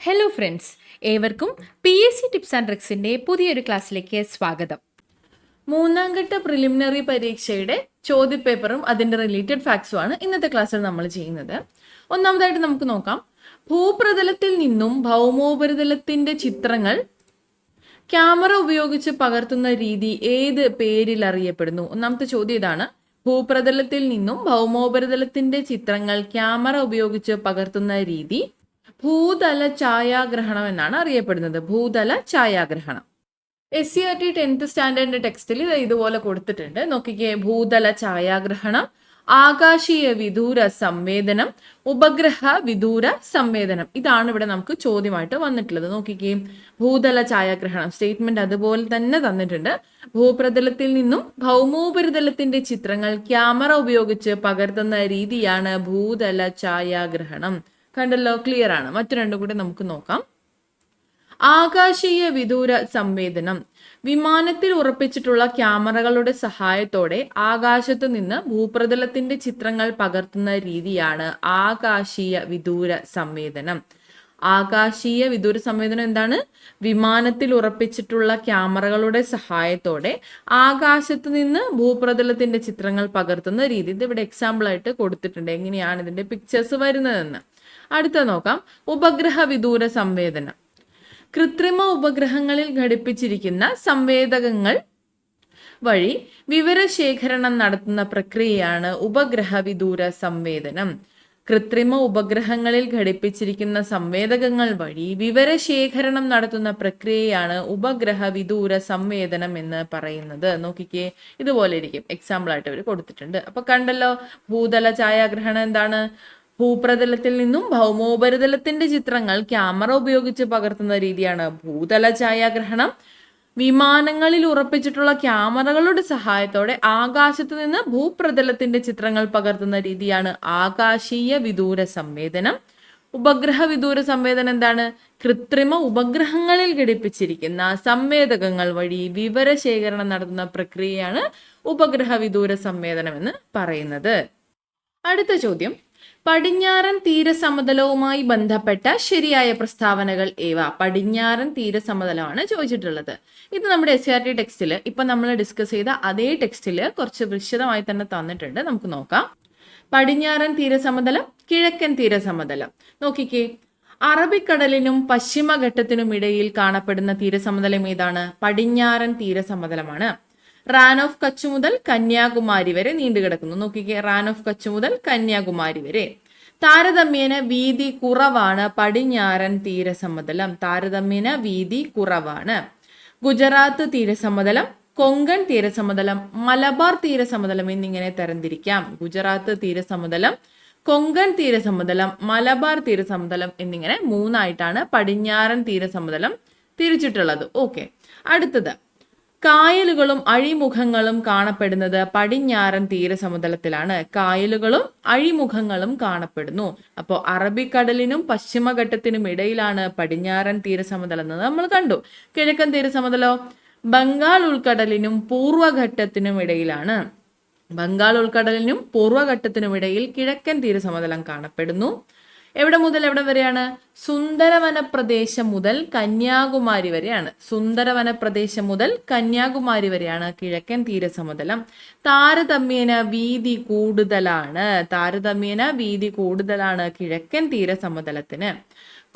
Hello friends, ഏവർക്കും PSC tips and ട്രിക്സിൻ്റെ പുതിയൊരു ക്ലാസ്സിലേക്ക് സ്വാഗതം. മൂന്നാം ഘട്ട പ്രിലിമിനറി പരീക്ഷയുടെ ചോദ്യപേപ്പറും അതിൻ്റെ റിലേറ്റഡ് ഫാക്ട്സുമാണ് ഇന്നത്തെ ക്ലാസ്സിൽ നമ്മൾ ചെയ്യുന്നത്. ഒന്നാമതായിട്ട് നമുക്ക് നോക്കാം, ഭൂപ്രതലത്തിൽ നിന്നും ഭൗമോപരിതലത്തിൻ്റെ ചിത്രങ്ങൾ ക്യാമറ ഉപയോഗിച്ച് പകർത്തുന്ന രീതി ഏത് പേരിൽ അറിയപ്പെടുന്നു? ഒന്നാമത്തെ ചോദ്യം ഇതാണ്. ഭൂപ്രതലത്തിൽ നിന്നും ഭൗമോപരിതലത്തിൻ്റെ ചിത്രങ്ങൾ ക്യാമറ ഉപയോഗിച്ച് പകർത്തുന്ന രീതി ഭൂതല ഛായാഗ്രഹണം എന്നാണ് അറിയപ്പെടുന്നത്. ഭൂതല ഛായാഗ്രഹണം. SCERT 10th സ്റ്റാൻഡേർഡിന്റെ ടെക്സ്റ്റിൽ ഇതുപോലെ കൊടുത്തിട്ടുണ്ട്. നോക്കിക്കേ, ഭൂതല ഛായാഗ്രഹണം, ആകാശീയ വിദൂര സംവേദനം, ഉപഗ്രഹ വിദൂര സംവേദനം. ഇതാണ് ഇവിടെ നമുക്ക് ചോദ്യമായിട്ട് വന്നിട്ടുള്ളത്. നോക്കിക്കേ, ഭൂതല ഛായാഗ്രഹണം സ്റ്റേറ്റ്മെന്റ് അതുപോലെ തന്നെ തന്നിട്ടുണ്ട്. ഭൂപ്രതലത്തിൽ നിന്നും ഭൗമോപരിതലത്തിന്റെ ചിത്രങ്ങൾ ക്യാമറ ഉപയോഗിച്ച് പകർത്തുന്ന രീതിയാണ് ഭൂതല ഛായാഗ്രഹണം. കണ്ടല്ലോ, ക്ലിയർ ആണ്. മറ്റു രണ്ടും കൂടി നമുക്ക് നോക്കാം. ആകാശീയ വിദൂര സംവേദനം, വിമാനത്തിൽ ഉറപ്പിച്ചിട്ടുള്ള ക്യാമറകളുടെ സഹായത്തോടെ ആകാശത്ത് നിന്ന് ഭൂപ്രതലത്തിന്റെ ചിത്രങ്ങൾ പകർത്തുന്ന രീതിയാണ് ആകാശീയ വിദൂര സംവേദനം. ആകാശീയ വിദൂര സംവേദനം എന്താണ്? വിമാനത്തിൽ ഉറപ്പിച്ചിട്ടുള്ള ക്യാമറകളുടെ സഹായത്തോടെ ആകാശത്ത് നിന്ന് ഭൂപ്രതലത്തിന്റെ ചിത്രങ്ങൾ പകർത്തുന്ന രീതി. ഇത് ഇവിടെ എക്സാമ്പിൾ ആയിട്ട് കൊടുത്തിട്ടുണ്ട്, എങ്ങനെയാണ് ഇതിന്റെ പിക്ചേഴ്സ് വരുന്നതെന്ന്. അടുത്ത നോക്കാം, ഉപഗ്രഹ വിദൂര സംവേദനം. കൃത്രിമ ഉപഗ്രഹങ്ങളിൽ ഘടിപ്പിച്ചിരിക്കുന്ന സംവേദകങ്ങൾ വഴി വിവരശേഖരണം നടത്തുന്ന പ്രക്രിയയാണ് ഉപഗ്രഹ വിദൂര സംവേദനം. കൃത്രിമ ഉപഗ്രഹങ്ങളിൽ ഘടിപ്പിച്ചിരിക്കുന്ന സംവേദകങ്ങൾ വഴി വിവരശേഖരണം നടത്തുന്ന പ്രക്രിയയാണ് ഉപഗ്രഹ വിദൂര സംവേദനം എന്ന് പറയുന്നത്. നോക്കിക്കേ, ഇതുപോലെ ഇരിക്കും. എക്സാമ്പിൾ ആയിട്ട് അവർ കൊടുത്തിട്ടുണ്ട്. അപ്പൊ കണ്ടല്ലോ, ഭൂതല ഛായാഗ്രഹണം എന്താണ്? ഭൂപ്രതലത്തിൽ നിന്നും ഭൗമോപരിതലത്തിന്റെ ചിത്രങ്ങൾ ക്യാമറ ഉപയോഗിച്ച് പകർത്തുന്ന രീതിയാണ് ഭൂതല ഛായാഗ്രഹണം. വിമാനങ്ങളിൽ ഉറപ്പിച്ചിട്ടുള്ള ക്യാമറകളുടെ സഹായത്തോടെ ആകാശത്ത് നിന്ന് ഭൂപ്രതലത്തിന്റെ ചിത്രങ്ങൾ പകർത്തുന്ന രീതിയാണ് ആകാശീയ വിദൂര സംവേദനം. ഉപഗ്രഹ വിദൂര സംവേദനം എന്താണ്? കൃത്രിമ ഉപഗ്രഹങ്ങളിൽ ഘടിപ്പിച്ചിരിക്കുന്ന സംവേദകങ്ങൾ വഴി വിവരശേഖരണം നടത്തുന്ന പ്രക്രിയയാണ് ഉപഗ്രഹ വിദൂര സംവേദനം എന്ന് പറയുന്നത്. അടുത്ത ചോദ്യം, പടിഞ്ഞാറൻ തീരസമതലവുമായി ബന്ധപ്പെട്ട ശരിയായ പ്രസ്താവനകൾ ഏവ? പടിഞ്ഞാറൻ തീരസമതലമാണ് ചോദിച്ചിട്ടുള്ളത്. ഇത് നമ്മുടെ SCERT ടെക്സ്റ്റിൽ ഇപ്പൊ നമ്മൾ ഡിസ്കസ് ചെയ്ത അതേ ടെക്സ്റ്റിൽ കുറച്ച് വിശദമായി തന്നെ തന്നിട്ടുണ്ട്. നമുക്ക് നോക്കാം. പടിഞ്ഞാറൻ തീരസമതലം, കിഴക്കൻ തീരസമതലം. നോക്കിക്കേ, അറബിക്കടലിനും പശ്ചിമഘട്ടത്തിനും ഇടയിൽ കാണപ്പെടുന്ന തീരസമതലം ഏതാണ്? പടിഞ്ഞാറൻ തീരസമതലമാണ്. റാൻ ഓഫ് കച്ച് മുതൽ കന്യാകുമാരി വരെ നീണ്ടുകിടക്കുന്നു. നോക്കിക്കേ, റാൻ ഓഫ് കച്ച് മുതൽ കന്യാകുമാരി വരെ. താരതമ്യേന വീതി കുറവാണ് പടിഞ്ഞാറൻ തീരസമതലം. താരതമ്യേന വീതി കുറവാണ്. ഗുജറാത്ത് തീരസമതലം, കൊങ്കൺ തീരസമതലം, മലബാർ തീരസമതലം എന്നിങ്ങനെ തരംതിരിക്കാം. ഗുജറാത്ത് തീരസമതലം, കൊങ്കൺ തീരസമതലം, മലബാർ തീരസമതലം എന്നിങ്ങനെ മൂന്നായിട്ടാണ് പടിഞ്ഞാറൻ തീരസമതലം തിരിച്ചിട്ടുള്ളത്. ഓക്കെ, അടുത്തത്, കായലുകളും അഴിമുഖങ്ങളും കാണപ്പെടുന്നത് പടിഞ്ഞാറൻ തീരസമതലത്തിലാണ്. കായലുകളും അഴിമുഖങ്ങളും കാണപ്പെടുന്നു. അപ്പോൾ അറബിക്കടലിനും പശ്ചിമഘട്ടത്തിനും ഇടയിലാണ് പടിഞ്ഞാറൻ തീരസമതലം എന്ന് നമ്മൾ കണ്ടു. കിഴക്കൻ തീരസമതലോ? ബംഗാൾ ഉൾക്കടലിനും പൂർവ്വഘട്ടത്തിനും ഇടയിലാണ്. ബംഗാൾ ഉൾക്കടലിനും പൂർവ്വഘട്ടത്തിനും ഇടയിൽ കിഴക്കൻ തീരസമതലം കാണപ്പെടുന്നു. എവിടെ മുതൽ എവിടെ വരെയാണ്? സുന്ദരവന പ്രദേശം മുതൽ കന്യാകുമാരി വരെയാണ്. സുന്ദരവന പ്രദേശം മുതൽ കന്യാകുമാരി വരെയാണ് കിഴക്കൻ തീരസമതലം. താരതമ്യേന വീതി കൂടുതലാണ്. താരതമ്യേന വീതി കൂടുതലാണ് കിഴക്കൻ തീരസമതലത്തിന്.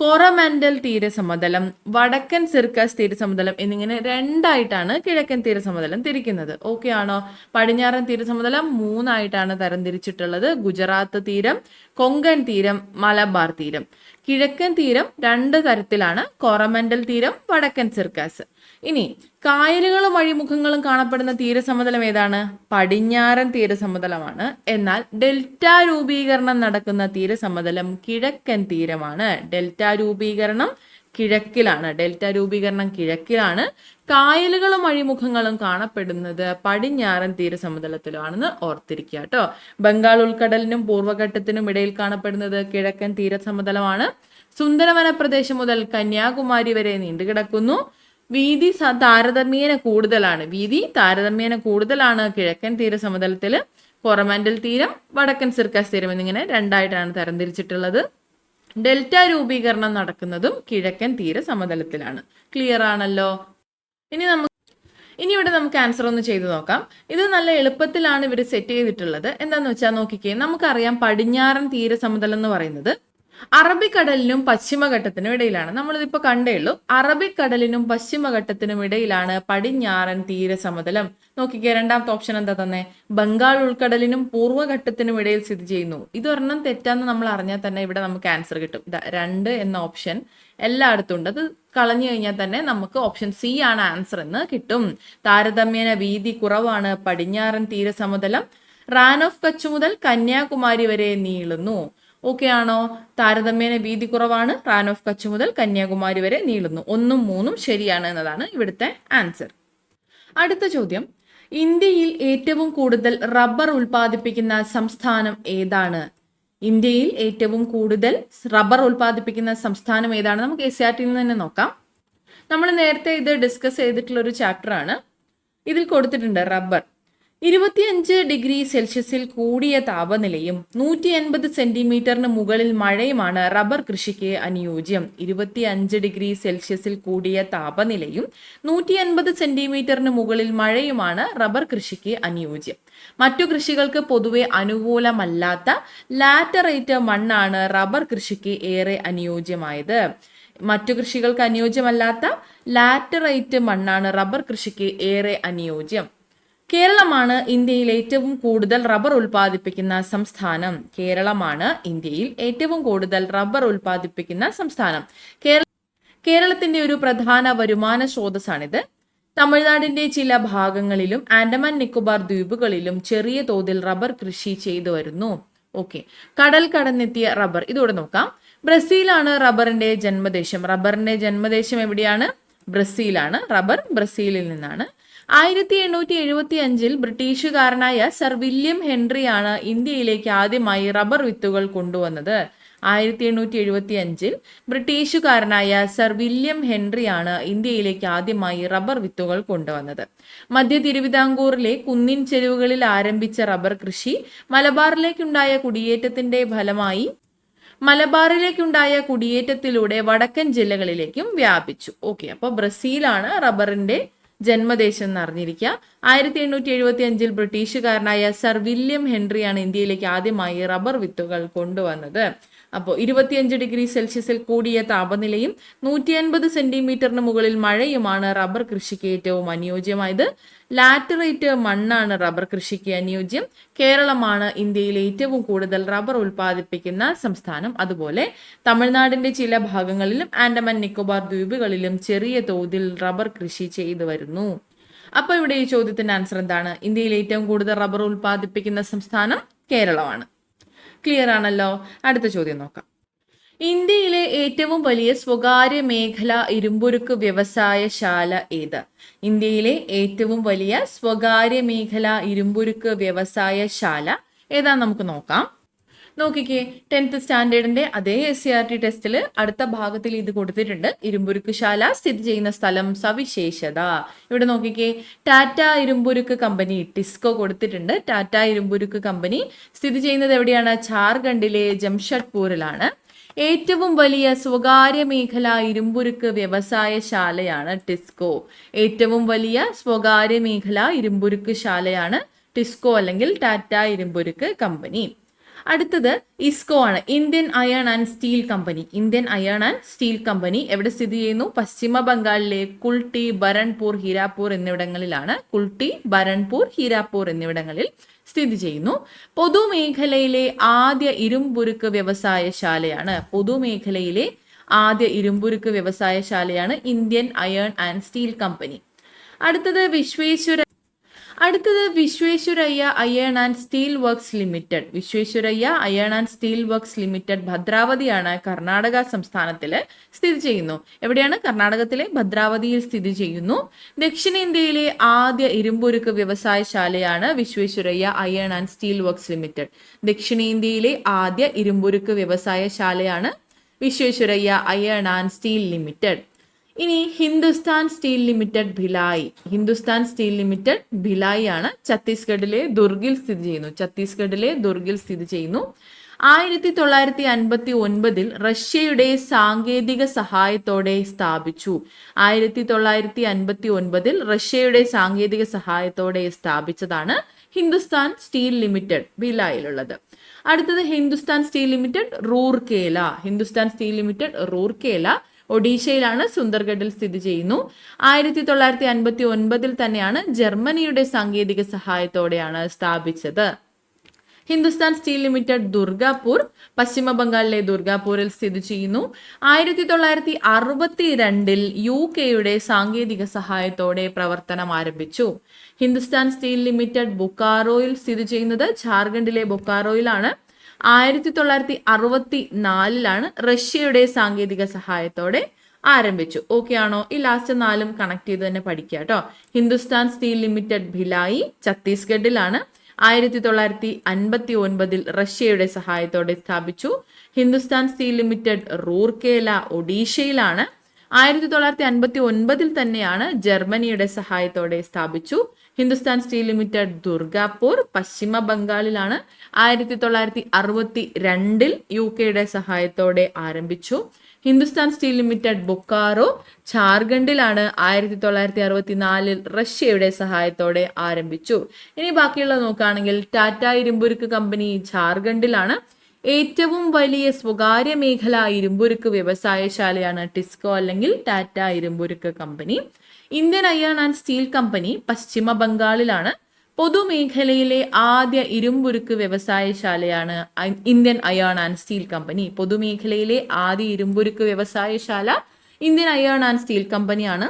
കൊറമൻഡൽ തീരസമതലം, വടക്കൻ സിർക്കസ് തീരസമതലം എന്നിങ്ങനെ രണ്ടായിട്ടാണ് കിഴക്കൻ തീരസമതലം തിരിക്കുന്നത്. ഓക്കെ ആണോ? പടിഞ്ഞാറൻ തീരസമതലം മൂന്നായിട്ടാണ് തരംതിരിച്ചിട്ടുള്ളത്. ഗുജറാത്ത് തീരം, കൊങ്കൺ തീരം, മലബാർ തീരം. കിഴക്കൻ തീരം രണ്ട് തരത്തിലാണ്, കൊറമൻഡൽ തീരം, വടക്കൻ സിർക്കസ്. ഇനി കായലുകളും അഴിമുഖങ്ങളും കാണപ്പെടുന്ന തീരസമതലം ഏതാണ്? പടിഞ്ഞാറൻ തീരസമതലമാണ്. എന്നാൽ ഡെൽറ്റ രൂപീകരണം നടക്കുന്ന തീരസമതലം കിഴക്കൻ തീരമാണ്. ഡെൽറ്റ രൂപീകരണം കിഴക്കിലാണ്. ഡെൽറ്റ രൂപീകരണം കിഴക്കിലാണ്. കായലുകളും അഴിമുഖങ്ങളും കാണപ്പെടുന്നത് പടിഞ്ഞാറൻ തീരസമതലത്തിലാണെന്ന് ഓർത്തിരിക്കുക കേട്ടോ. ബംഗാൾ ഉൾക്കടലിനും പൂർവ്വഘട്ടത്തിനും ഇടയിൽ കാണപ്പെടുന്നത് കിഴക്കൻ തീരസമതലമാണ്. സുന്ദരവന പ്രദേശം മുതൽ കന്യാകുമാരി വരെ നീണ്ടുകിടക്കുന്നു. വീതി താരതമ്യേന കൂടുതലാണ്. വീതി താരതമ്യേന കൂടുതലാണ് കിഴക്കൻ തീരസമതലത്തിൽ. കൊറമൻഡൽ തീരം, വടക്കൻ സിർക്കസ് തീരം എന്നിങ്ങനെ രണ്ടായിട്ടാണ് തരംതിരിച്ചിട്ടുള്ളത്. ഡെൽറ്റ രൂപീകരണം നടക്കുന്നതും കിഴക്കൻ തീര സമതലത്തിലാണ്. ക്ലിയർ ആണല്ലോ. ഇനി ഇവിടെ നമുക്ക് ആൻസർ ഒന്ന് ചെയ്തു നോക്കാം. ഇത് നല്ല എളുപ്പത്തിലാണ് ഇവർ സെറ്റ് ചെയ്തിട്ടുള്ളത്. എന്താന്ന് വെച്ചാൽ നോക്കിക്കേ, നമുക്കറിയാം പടിഞ്ഞാറൻ തീര സമതലം എന്ന് പറയുന്നത് അറബിക്കടലിനും പശ്ചിമഘട്ടത്തിനും ഇടയിലാണ്. നമ്മളിതിപ്പോ കണ്ടേ ഉള്ളൂ. അറബിക്കടലിനും പശ്ചിമഘട്ടത്തിനും ഇടയിലാണ് പടിഞ്ഞാറൻ തീരസമതലം. നോക്കിക്കേ, രണ്ടാമത്തെ ഓപ്ഷൻ എന്താ തന്നെ? ബംഗാൾ ഉൾക്കടലിനും പൂർവ്വഘട്ടത്തിനും ഇടയിൽ സ്ഥിതി ചെയ്യുന്നു. ഇതൊരെണ്ണം തെറ്റാന്ന് നമ്മൾ അറിഞ്ഞാൽ തന്നെ ഇവിടെ നമുക്ക് ആൻസർ കിട്ടും. 2 എന്ന ഓപ്ഷൻ എല്ലായിടത്തും ഉണ്ട്. അത് കളഞ്ഞു കഴിഞ്ഞാൽ തന്നെ നമുക്ക് ഓപ്ഷൻ സി ആണ് ആൻസർ എന്ന് കിട്ടും. താരതമ്യേന വീതി കുറവാണ് പടിഞ്ഞാറൻ തീരസമതലം. റാൻ ഓഫ് കച്ച് മുതൽ കന്യാകുമാരി വരെ നീളുന്നു. ഓക്കെ ആണോ? താരതമ്യേന വീതി കുറവാണ്, റാൻ ഓഫ് കച്ച് മുതൽ കന്യാകുമാരി വരെ നീളുന്നു. 1ഉം 3ഉം ശരിയാണ് എന്നതാണ് ഇവിടുത്തെ ആൻസർ. അടുത്ത ചോദ്യം, ഇന്ത്യയിൽ ഏറ്റവും കൂടുതൽ റബ്ബർ ഉൽപ്പാദിപ്പിക്കുന്ന സംസ്ഥാനം ഏതാണ്? ഇന്ത്യയിൽ ഏറ്റവും കൂടുതൽ റബ്ബർ ഉൽപ്പാദിപ്പിക്കുന്ന സംസ്ഥാനം ഏതാണ്? നമുക്ക് SRT നിന്ന് തന്നെ നോക്കാം. നമ്മൾ നേരത്തെ ഇത് ഡിസ്കസ് ചെയ്തിട്ടുള്ള ഒരു ചാപ്റ്റർ ആണ്. ഇതിൽ കൊടുത്തിട്ടുണ്ട് റബ്ബർ 25 ഡിഗ്രി സെൽഷ്യസിൽ കൂടിയ താപനിലയും 180 സെന്റിമീറ്ററിന് മുകളിൽ മഴയുമാണ് റബ്ബർ കൃഷിക്ക് അനുയോജ്യം. 25 ഡിഗ്രി സെൽഷ്യസിൽ കൂടിയ താപനിലയും 180 സെന്റിമീറ്ററിന് മുകളിൽ മഴയുമാണ് റബ്ബർ കൃഷിക്ക് അനുയോജ്യം. മറ്റു കൃഷികൾക്ക് പൊതുവെ അനുകൂലമല്ലാത്ത ലാറ്ററൈറ്റ് മണ്ണാണ് റബ്ബർ കൃഷിക്ക് ഏറെ അനുയോജ്യമായത്. മറ്റു കൃഷികൾക്ക് അനുയോജ്യമല്ലാത്ത ലാറ്ററൈറ്റ് മണ്ണാണ് റബ്ബർ കൃഷിക്ക് ഏറെ അനുയോജ്യം. കേരളമാണ് ഇന്ത്യയിൽ ഏറ്റവും കൂടുതൽ റബ്ബർ ഉൽപ്പാദിപ്പിക്കുന്ന സംസ്ഥാനം. കേരളമാണ് ഇന്ത്യയിൽ ഏറ്റവും കൂടുതൽ റബ്ബർ ഉൽപ്പാദിപ്പിക്കുന്ന സംസ്ഥാനം. കേരളത്തിന്റെ ഒരു പ്രധാന വരുമാന സ്രോതസ്സാണിത്. തമിഴ്നാടിന്റെ ചില ഭാഗങ്ങളിലും ആൻഡമാൻ നിക്കോബാർ ദ്വീപുകളിലും ചെറിയ തോതിൽ റബ്ബർ കൃഷി ചെയ്തു വരുന്നു. ഓക്കെ, കടൽ കടന്നെത്തിയ റബ്ബർ ഇതോടെ നോക്കാം. ബ്രസീലാണ് റബ്ബറിന്റെ ജന്മദേശം. റബ്ബറിന്റെ ജന്മദേശം എവിടെയാണ്? ബ്രസീലാണ്. റബ്ബർ ബ്രസീലിൽ നിന്നാണ്. 1875 ബ്രിട്ടീഷുകാരനായ സർ വില്യം ഹെൻറിയാണ് ഇന്ത്യയിലേക്ക് ആദ്യമായി റബ്ബർ വിത്തുകൾ കൊണ്ടുവന്നത്. 1875 ബ്രിട്ടീഷുകാരനായ സർ വില്യം ഹെൻറിയാണ് ഇന്ത്യയിലേക്ക് ആദ്യമായി റബ്ബർ വിത്തുകൾ കൊണ്ടുവന്നത്. മധ്യ തിരുവിതാംകൂറിലെ കുന്നിൻ ചെരുവുകളിൽ ആരംഭിച്ച റബ്ബർ കൃഷി മലബാറിലേക്കുണ്ടായ കുടിയേറ്റത്തിലൂടെ വടക്കൻ ജില്ലകളിലേക്കും വ്യാപിച്ചു. ഓക്കെ, അപ്പോൾ ബ്രസീലാണ് റബ്ബറിന്റെ ജന്മദേശം എന്ന് അറിഞ്ഞിരിക്കുക. 1875 ബ്രിട്ടീഷുകാരനായ സർ വില്യം ഹെൻറിയാണ് ഇന്ത്യയിലേക്ക് ആദ്യമായി റബ്ബർ വിത്തുകൾ കൊണ്ടുവന്നത്. അപ്പോൾ 25 ഡിഗ്രി സെൽഷ്യസിൽ കൂടിയ താപനിലയും 180 സെന്റിമീറ്ററിന് മുകളിൽ മഴയുമാണ് റബ്ബർ കൃഷിക്ക് ഏറ്റവും അനുയോജ്യമായത്. ലാറ്ററൈറ്റ് മണ്ണാണ് റബ്ബർ കൃഷിക്ക് അനുയോജ്യം. കേരളമാണ് ഇന്ത്യയിൽ ഏറ്റവും കൂടുതൽ റബ്ബർ ഉൽപ്പാദിപ്പിക്കുന്ന സംസ്ഥാനം. അതുപോലെ തമിഴ്നാടിന്റെ ചില ഭാഗങ്ങളിലും ആൻഡമാൻ നിക്കോബാർ ദ്വീപുകളിലും ചെറിയ തോതിൽ റബ്ബർ കൃഷി ചെയ്തു വരുന്നു. അപ്പൊ ഇവിടെ ഈ ചോദ്യത്തിന്റെ ആൻസർ എന്താണ്? ഇന്ത്യയിൽ ഏറ്റവും കൂടുതൽ റബ്ബർ ഉൽപ്പാദിപ്പിക്കുന്ന സംസ്ഥാനം കേരളമാണ്. ക്ലിയർ ആണല്ലോ. അടുത്ത ചോദ്യം നോക്കാം. ഇന്ത്യയിലെ ഏറ്റവും വലിയ സ്വകാര്യ മേഖല ഇരുമ്പുരുക്ക് വ്യവസായശാല ഏത്? ഇന്ത്യയിലെ ഏറ്റവും വലിയ സ്വകാര്യ മേഖല ഇരുമ്പുരുക്ക് വ്യവസായശാല ഏതാന്ന് നമുക്ക് നോക്കാം. നോക്കിക്കേ, 10th സ്റ്റാൻഡേർഡിന്റെ അതേ SCRT ടെസ്റ്റിൽ അടുത്ത ഭാഗത്തിൽ ഇത് കൊടുത്തിട്ടുണ്ട്. ഇരുമ്പുരുക്ക് ശാല സ്ഥിതി ചെയ്യുന്ന സ്ഥലം, സവിശേഷത. ഇവിടെ നോക്കിക്കേ, ടാറ്റ ഇരുമ്പുരുക്ക് കമ്പനി ടിസ്കോ കൊടുത്തിട്ടുണ്ട്. ടാറ്റ ഇരുമ്പുരുക്ക് കമ്പനി സ്ഥിതി ചെയ്യുന്നത് എവിടെയാണ്? ഝാർഖണ്ഡിലെ ജംഷഡ്പൂരിലാണ്. ഏറ്റവും വലിയ സ്വകാര്യ മേഖല ഇരുമ്പുരുക്ക് വ്യവസായശാലയാണ് ടിസ്കോ. ഏറ്റവും വലിയ സ്വകാര്യ മേഖല ഇരുമ്പുരുക്ക് ശാലയാണ് ടിസ്കോ അല്ലെങ്കിൽ ടാറ്റ ഇരുമ്പുരുക്ക് കമ്പനി. അടുത്തത് ഇസ്കോ ആണ്, Indian iron and steel company. Indian iron and steel company എവിടെ സ്ഥിതി ചെയ്യുന്നു? പശ്ചിമ ബംഗാളിലെ കുൾട്ടി, ബരൺപൂർ, ഹീരാപൂർ എന്നിവിടങ്ങളിലാണ്. കുൾട്ടി, ബരൺപൂർ, ഹീരാപൂർ എന്നിവിടങ്ങളിൽ സ്ഥിതി ചെയ്യുന്നു. പൊതുമേഖലയിലെ ആദ്യ ഇരുമ്പുരുക്ക് വ്യവസായശാലയാണ്. പൊതുമേഖലയിലെ ആദ്യ ഇരുമ്പുരുക്ക് വ്യവസായശാലയാണ് Indian iron and steel company. അടുത്തത് Visvesvaraya iron and steel works limited. Visvesvaraya iron and steel works limited ഭദ്രാവതിയാണ്, കർണാടക സംസ്ഥാനത്തിൽ സ്ഥിതി ചെയ്യുന്നു. എവിടെയാണ്? കർണാടകത്തിലെ ഭദ്രാവതിയിൽ സ്ഥിതി ചെയ്യുന്നു. ദക്ഷിണേന്ത്യയിലെ ആദ്യ ഇരുമ്പുരുക്ക് വ്യവസായശാലയാണ് Visvesvaraya iron and steel works limited. ദക്ഷിണേന്ത്യയിലെ ആദ്യ ഇരുമ്പുരുക്ക് വ്യവസായശാലയാണ് Visvesvaraya iron and steel limited. ഇനി Hindustan steel limited Bhilai. Hindustan steel limited Bhilai ആണ് ഛത്തീസ്ഗഡിലെ ദുർഗിൽ സ്ഥിതി ചെയ്യുന്നു. 1959 റഷ്യയുടെ സാങ്കേതിക സഹായത്തോടെ സ്ഥാപിച്ചു. 1959 റഷ്യയുടെ സാങ്കേതിക സഹായത്തോടെ സ്ഥാപിച്ചതാണ് ഹിന്ദുസ്ഥാൻ സ്റ്റീൽ ലിമിറ്റഡ്, ഭിലായിലുള്ളത്. അടുത്തത് Hindustan steel limited Rourkela. Hindustan steel limited Rourkela ഒഡീഷയിലാണ്, സുന്ദർഗഡിൽ സ്ഥിതി ചെയ്യുന്നു. 1959 തന്നെയാണ് ജർമ്മനിയുടെ സാങ്കേതിക സഹായത്തോടെയാണ് സ്ഥാപിച്ചത്. ഹിന്ദുസ്ഥാൻ സ്റ്റീൽ ലിമിറ്റഡ് ദുർഗാപൂർ, പശ്ചിമ ബംഗാളിലെ ദുർഗാപൂരിൽ സ്ഥിതി ചെയ്യുന്നു. 1962 UK സാങ്കേതിക സഹായത്തോടെ പ്രവർത്തനം ആരംഭിച്ചു. ഹിന്ദുസ്ഥാൻ സ്റ്റീൽ ലിമിറ്റഡ് ബൊക്കാറോയിൽ സ്ഥിതി ചെയ്യുന്നത് ഝാർഖണ്ഡിലെ ബൊക്കാറോയിലാണ്. 1964 റഷ്യയുടെ സാങ്കേതിക സഹായത്തോടെ ആരംഭിച്ചു. ഓക്കെ ആണോ? ഈ ലാസ്റ്റ് 4 കണക്ട് ചെയ്ത് തന്നെ പഠിക്കുക കേട്ടോ. ഹിന്ദുസ്ഥാൻ സ്റ്റീൽ ലിമിറ്റഡ് ഭിലായി ഛത്തീസ്ഗഡിലാണ്. 1959 റഷ്യയുടെ സഹായത്തോടെ സ്ഥാപിച്ചു. ഹിന്ദുസ്ഥാൻ സ്റ്റീൽ ലിമിറ്റഡ് റൂർക്കേല ഒഡീഷയിലാണ്. 1959 തന്നെയാണ് ജർമ്മനിയുടെ സഹായത്തോടെ സ്ഥാപിച്ചു. ഹിന്ദുസ്ഥാൻ സ്റ്റീൽ ലിമിറ്റഡ് ദുർഗാപൂർ പശ്ചിമ ബംഗാളിലാണ്. 1962 UK സഹായത്തോടെ ആരംഭിച്ചു. ഹിന്ദുസ്ഥാൻ സ്റ്റീൽ ലിമിറ്റഡ് ബൊക്കാറോ ഝാർഖണ്ഡിലാണ്. 1964 റഷ്യയുടെ സഹായത്തോടെ ആരംഭിച്ചു. ഇനി ബാക്കിയുള്ളത് നോക്കുകയാണെങ്കിൽ ടാറ്റ ഇരുമ്പുരുക്ക് കമ്പനി ഝാർഖണ്ഡിലാണ്. ഏറ്റവും വലിയ സ്വകാര്യ മേഖല ഇരുമ്പുരുക്ക് വ്യവസായശാലയാണ് ടിസ്കോ അല്ലെങ്കിൽ ടാറ്റ ഇരുമ്പുരുക്ക് company. Indian iron and steel company പശ്ചിമ ബംഗാളിലാണ്. പൊതുമേഖലയിലെ ആദ്യ ഇരുമ്പുരുക്ക് വ്യവസായശാലയാണ് Indian iron and steel company. പൊതുമേഖലയിലെ ആദ്യ ഇരുമ്പുരുക്ക് വ്യവസായശാല ഇന്ത്യൻ അയൺ ആൻഡ് സ്റ്റീൽ കമ്പനിയാണ്.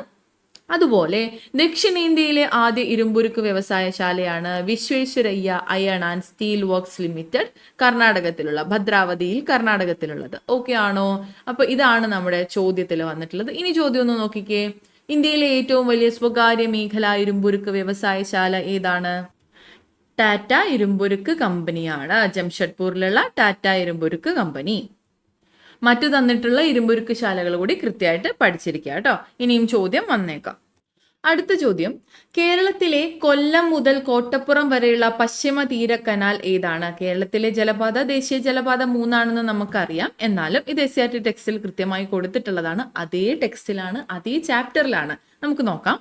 അതുപോലെ ദക്ഷിണേന്ത്യയിലെ ആദ്യ ഇരുമ്പുരുക്ക് വ്യവസായശാലയാണ് Visvesvaraya iron and steel works limited, കർണാടകത്തിലുള്ള ഭദ്രാവതിയിൽ, കർണാടകത്തിലുള്ളത്. ഓക്കെ ആണോ? അപ്പൊ ഇതാണ് നമ്മുടെ ചോദ്യത്തിൽ വന്നിട്ടുള്ളത്. ഇനി ചോദ്യം ഒന്ന് നോക്കിക്കേ. ഇന്ത്യയിലെ ഏറ്റവും വലിയ സ്വകാര്യ മേഖല ഇരുമ്പുരുക്ക് വ്യവസായശാല ഏതാണ്? ടാറ്റ ഇരുമ്പുരുക്ക് കമ്പനിയാണ്. ജംഷഡ്പൂരിലുള്ള ടാറ്റ ഇരുമ്പുരുക്ക് കമ്പനി. മറ്റു തന്നിട്ടുള്ള ഇരുമ്പുരുക്ക് ശാലകൾ കൂടി കൃത്യമായിട്ട് പഠിച്ചിരിക്കുക കേട്ടോ. ഇനിയും ചോദ്യം വന്നേക്കാം. അടുത്ത ചോദ്യം, കേരളത്തിലെ കൊല്ലം മുതൽ കോട്ടപ്പുറം വരെയുള്ള പശ്ചിമ തീര കനാൽ ഏതാണ്? കേരളത്തിലെ ജലപാത ദേശീയ ജലപാത 3 ആണെന്ന് നമുക്കറിയാം. എന്നാലും ഇത് SCERT ടെക്സ്റ്റിൽ കൃത്യമായി കൊടുത്തിട്ടുള്ളതാണ്. അതേ ടെക്സ്റ്റിലാണ്, അതേ ചാപ്റ്ററിലാണ്. നമുക്ക് നോക്കാം.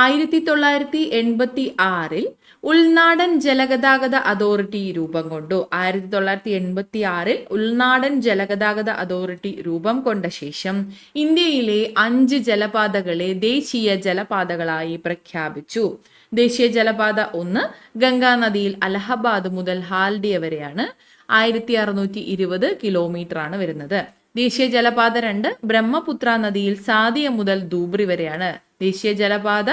1986 ഉൾനാടൻ ജലഗതാഗത അതോറിറ്റി രൂപം കൊണ്ടു. 1986 ഉൾനാടൻ ജലഗതാഗത അതോറിറ്റി രൂപം കൊണ്ട ശേഷം ഇന്ത്യയിലെ 5 ജലപാതകളെ ദേശീയ ജലപാതകളായി പ്രഖ്യാപിച്ചു. ദേശീയ ജലപാത 1 ഗംഗാ നദിയിൽ അലഹബാദ് മുതൽ ഹാൽഡിയ വരെയാണ്. 1620 കിലോമീറ്റർ ആണ് വരുന്നത്. ദേശീയ ജലപാത 2 ബ്രഹ്മപുത്ര നദിയിൽ സാദിയ മുതൽ ധൂബ്രി വരെയാണ്. ദേശീയ ജലപാത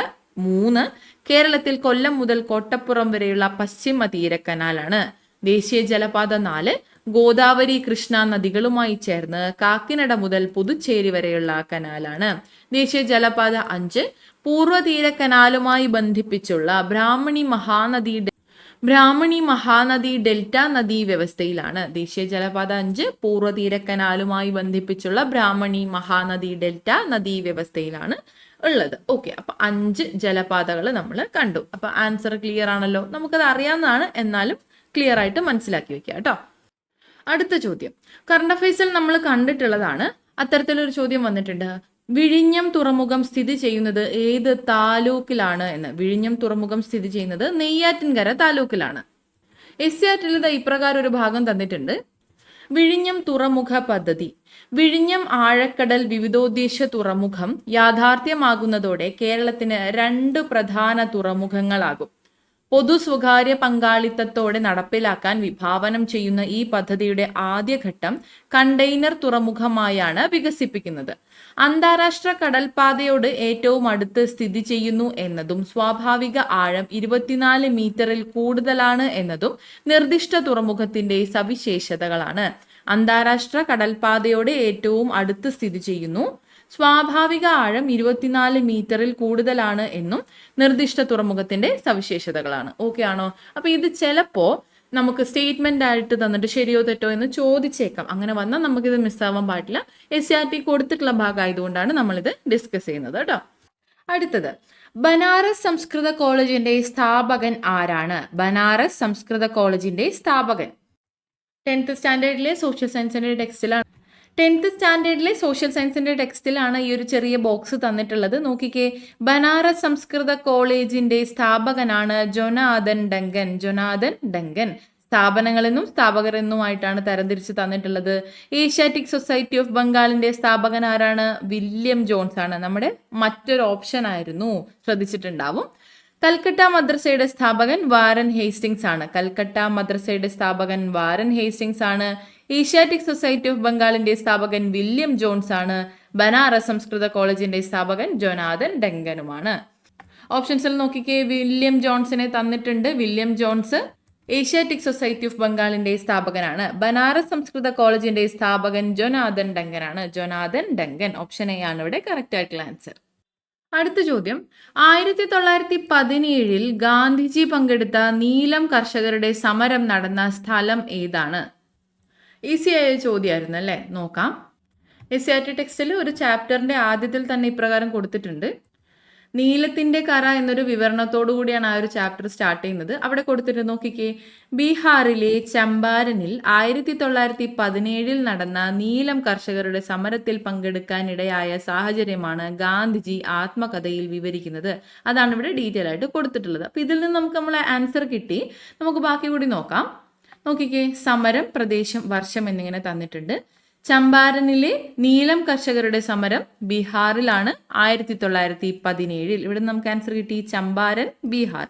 3 കേരളത്തിൽ കൊല്ലം മുതൽ കോട്ടപ്പുറം വരെയുള്ള പശ്ചിമ തീര കനാലാണ്. ദേശീയ ജലപാത 4 ഗോദാവരി കൃഷ്ണ നദികളുമായി ചേർന്ന് കാക്കിനഡ മുതൽ പുതുച്ചേരി വരെയുള്ള കനാലാണ്. ദേശീയ ജലപാത 5 പൂർവ്വതീര കനാലുമായി ബന്ധിപ്പിച്ചുള്ള ബ്രാഹ്മണി മഹാനദി ഡെൽറ്റ നദീ വ്യവസ്ഥയിലാണ്. ദേശീയ ജലപാത 5 പൂർവ്വതീര കനാലുമായി ബന്ധിപ്പിച്ചുള്ള ബ്രാഹ്മണി മഹാനദി ഡെൽറ്റ നദീ വ്യവസ്ഥയിലാണ് ഉള്ളത്. ഓക്കെ, അപ്പൊ 5 ജലപാതകൾ നമ്മൾ കണ്ടു. അപ്പൊ ആൻസർ ക്ലിയർ ആണല്ലോ. നമുക്കത് അറിയാവുന്നതാണ്, എന്നാലും ക്ലിയർ ആയിട്ട് മനസ്സിലാക്കി വെക്കുക കേട്ടോ. അടുത്ത ചോദ്യം കറണ്ട് അഫയേഴ്സിൽ നമ്മൾ കണ്ടിട്ടുള്ളതാണ്. അത്തരത്തിലൊരു ചോദ്യം വന്നിട്ടുണ്ട്. വിഴിഞ്ഞം തുറമുഖം സ്ഥിതി ചെയ്യുന്നത് ഏത് താലൂക്കിലാണ് എന്ന്. വിഴിഞ്ഞം തുറമുഖം സ്ഥിതി ചെയ്യുന്നത് നെയ്യാറ്റിൻകര താലൂക്കിലാണ്. SCERTൽ ഇത് ഇപ്രകാരം ഒരു ഭാഗം തന്നിട്ടുണ്ട്. വിഴിഞ്ഞം തുറമുഖ പദ്ധതി. വിഴിഞ്ഞം ആഴക്കടൽ വിവിധോദ്ദേശ തുറമുഖം യാഥാർത്ഥ്യമാകുന്നതോടെ കേരളത്തിന് 2 പ്രധാന തുറമുഖങ്ങളാകും. പൊതു സ്വകാര്യ പങ്കാളിത്തത്തോടെ നടപ്പിലാക്കാൻ വിഭാവനം ചെയ്യുന്ന ഈ പദ്ധതിയുടെ ആദ്യഘട്ടം കണ്ടെയ്നർ തുറമുഖമായാണ് വികസിപ്പിക്കുന്നത്. അന്താരാഷ്ട്ര കടൽപാതയോട് ഏറ്റവും അടുത്ത് സ്ഥിതി ചെയ്യുന്നു എന്നതും സ്വാഭാവിക ആഴം 24 മീറ്ററിൽ കൂടുതലാണ് എന്നതും നിർദ്ദിഷ്ട തുറമുഖത്തിന്റെ സവിശേഷതകളാണ്. അന്താരാഷ്ട്ര കടൽപാതയോട് ഏറ്റവും അടുത്ത് സ്ഥിതി ചെയ്യുന്നു, സ്വാഭാവിക ആഴം 24 മീറ്ററിൽ കൂടുതലാണ് എന്നും നിർദ്ദിഷ്ട തുറമുഖത്തിന്റെ സവിശേഷതകളാണ്. ഓക്കെ ആണോ? അപ്പൊ ഇത് ചിലപ്പോ നമുക്ക് സ്റ്റേറ്റ്മെന്റ് ആയിട്ട് തന്നിട്ട് ശരിയോ തെറ്റോ എന്ന് ചോദിച്ചേക്കാം. അങ്ങനെ വന്നാൽ നമുക്കിത് മിസ്സാവാൻ പാടില്ല. SCERT കൊടുത്തിട്ടുള്ള ഭാഗമായതുകൊണ്ടാണ് നമ്മളിത് ഡിസ്കസ് ചെയ്യുന്നത് കേട്ടോ. അടുത്തത്, ബനാറസ് സംസ്കൃത കോളേജിന്റെ സ്ഥാപകൻ ആരാണ്? ബനാറസ് സംസ്കൃത കോളേജിന്റെ സ്ഥാപകൻ 10th സ്റ്റാൻഡേർഡിലെ സോഷ്യൽ സയൻസിന്റെ ടെക്സ്റ്റിലാണ് 10th സ്റ്റാൻഡേർഡിലെ സോഷ്യൽ സയൻസിന്റെ ടെക്സ്റ്റിലാണ് ഈ ഒരു ചെറിയ ബോക്സ് തന്നിട്ടുള്ളത്. നോക്കിക്കേ, ബനാറസ് സംസ്കൃത കോളേജിന്റെ സ്ഥാപകനാണ് ജൊനാഥൻ ഡങ്കൻ. Jonathan Duncan. സ്ഥാപനങ്ങളെന്നും സ്ഥാപകരെന്നുമായിട്ടാണ് തരംതിരിച്ച് തന്നിട്ടുള്ളത്. ഏഷ്യാറ്റിക് സൊസൈറ്റി ഓഫ് ബംഗാളിന്റെ സ്ഥാപകൻ ആരാണ്? വില്യം ജോൺസ് ആണ്. നമ്മുടെ മറ്റൊരു ഓപ്ഷൻ ആയിരുന്നു, ശ്രദ്ധിച്ചിട്ടുണ്ടാവും. കൽക്കട്ട മദ്രസയുടെ സ്ഥാപകൻ വാരൻ ഹേസ്റ്റിങ്സ് ആണ്. കൽക്കട്ട മദ്രസയുടെ സ്ഥാപകൻ വാരൻ ഹേസ്റ്റിങ്സ് ആണ്. ഏഷ്യാറ്റിക് സൊസൈറ്റി ഓഫ് ബംഗാളിന്റെ സ്ഥാപകൻ വില്യം ജോൺസ് ആണ്. ബനാറസ് സംസ്കൃത കോളേജിന്റെ സ്ഥാപകൻ ജൊനാഥൻ ഡങ്കനുമാണ്. ഓപ്ഷൻസിൽ നോക്കിക്കേ, വില്യം ജോൺസിനെ തന്നിട്ടുണ്ട്. William Jones Asiatic society of ബംഗാളിന്റെ സ്ഥാപകനാണ്. ബനാറസ് സംസ്കൃത കോളേജിന്റെ സ്ഥാപകൻ ജൊനാഥൻ ഡങ്കനാണ്. Jonathan Duncan. ഓപ്ഷൻ എ ആണ് ഇവിടെ കറക്റ്റ് ആയിട്ടുള്ള ആൻസർ. അടുത്ത ചോദ്യം, 1917 ഗാന്ധിജി പങ്കെടുത്ത നീലം കർഷകരുടെ സമരം നടന്ന സ്ഥലം ഏതാണ്? ഈസി ആയ ചോദ്യമായിരുന്നു അല്ലേ? നോക്കാം. SCERT ടെക്സ്റ്റിൽ ഒരു ചാപ്റ്ററിന്റെ ആദ്യത്തിൽ തന്നെ ഇപ്രകാരം കൊടുത്തിട്ടുണ്ട്. നീലത്തിന്റെ കറ എന്നൊരു വിവരണത്തോടു കൂടിയാണ് ആ ഒരു ചാപ്റ്റർ സ്റ്റാർട്ട് ചെയ്യുന്നത്. അവിടെ കൊടുത്തിട്ട് നോക്കിക്കേ, ബീഹാറിലെ ചമ്പാരനിൽ 1917 നടന്ന നീലം കർഷകരുടെ സമരത്തിൽ പങ്കെടുക്കാനിടയായ സാഹചര്യമാണ് ഗാന്ധിജി ആത്മകഥയിൽ വിവരിക്കുന്നത്. അതാണ് ഇവിടെ ഡീറ്റെയിൽ ആയിട്ട് കൊടുത്തിട്ടുള്ളത്. അപ്പൊ ഇതിൽ നിന്ന് നമ്മളെ ആൻസർ കിട്ടി. നമുക്ക് ബാക്കി കൂടി നോക്കാം. നോക്കിക്കേ, സമരം, പ്രദേശം, വർഷം എന്നിങ്ങനെ തന്നിട്ടുണ്ട്. ചമ്പാരനിലെ നീലം കർഷകരുടെ സമരം ബീഹാറിലാണ് 1917. ഇവിടെ നമുക്ക് ആൻസർ കിട്ടി, ചമ്പാരൻ, ബീഹാർ.